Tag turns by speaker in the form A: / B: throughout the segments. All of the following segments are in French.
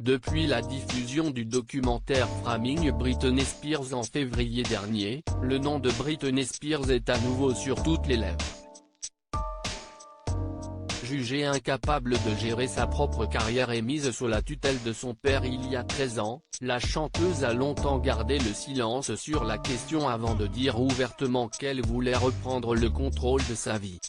A: Depuis la diffusion du documentaire Framing Britney Spears en février dernier, le nom de Britney Spears est à nouveau sur toutes les lèvres. Jugée incapable de gérer sa propre carrière et mise sous la tutelle de son père il y a 13 ans, la chanteuse a longtemps gardé le silence sur la question avant de dire ouvertement qu'elle voulait reprendre le contrôle de sa vie.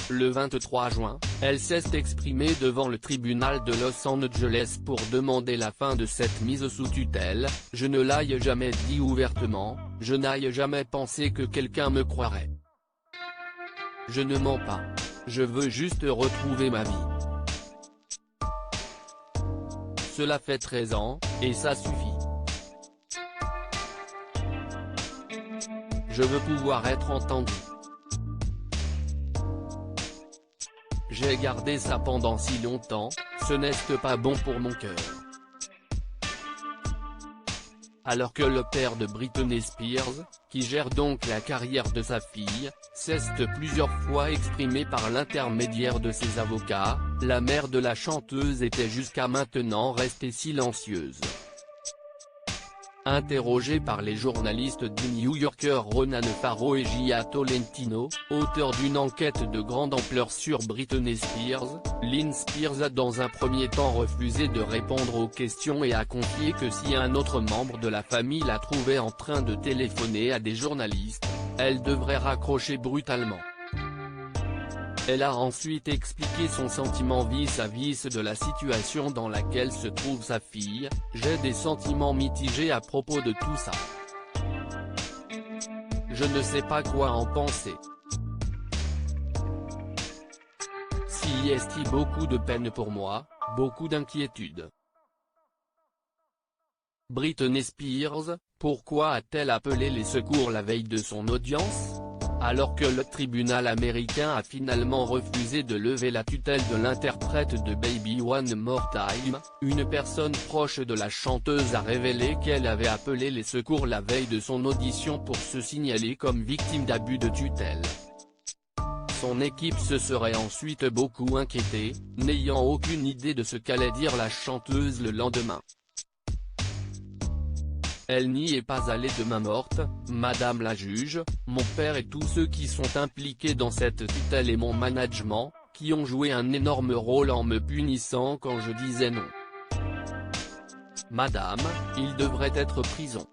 A: Le 23 juin, elle s'est exprimée devant le tribunal de Los Angeles pour demander la fin de cette mise sous tutelle. « Je ne l'ai jamais dit ouvertement, je n'ai jamais pensé que quelqu'un me croirait. Je ne mens pas. Je veux juste retrouver ma vie. Cela fait 13 ans, et ça suffit. Je veux pouvoir être entendu. J'ai gardé ça pendant si longtemps, ce n'est pas bon pour mon cœur. » Alors que le père de Britney Spears, qui gère donc la carrière de sa fille, s'est plusieurs fois exprimé par l'intermédiaire de ses avocats, la mère de la chanteuse était jusqu'à maintenant restée silencieuse. Interrogé par les journalistes du New Yorker Ronan Farrow et Gia Tolentino, auteurs d'une enquête de grande ampleur sur Britney Spears, Lynn Spears a dans un premier temps refusé de répondre aux questions et a confié que si un autre membre de la famille la trouvait en train de téléphoner à des journalistes, elle devrait raccrocher brutalement. Elle a ensuite expliqué son sentiment vis-à-vis de la situation dans laquelle se trouve sa fille. « J'ai des sentiments mitigés à propos de tout ça. Je ne sais pas quoi en penser. Si est beaucoup de peine pour moi, beaucoup d'inquiétude. » Britney Spears, pourquoi a-t-elle appelé les secours la veille de son audience ? Alors que le tribunal américain a finalement refusé de lever la tutelle de l'interprète de Baby One More Time, une personne proche de la chanteuse a révélé qu'elle avait appelé les secours la veille de son audition pour se signaler comme victime d'abus de tutelle. Son équipe se serait ensuite beaucoup inquiétée, n'ayant aucune idée de ce qu'allait dire la chanteuse le lendemain. Elle n'y est pas allée de main morte, Madame la juge, mon père et tous ceux qui sont impliqués dans cette tutelle et mon management, qui ont joué un énorme rôle en me punissant quand je disais non. Madame, il devrait être prison.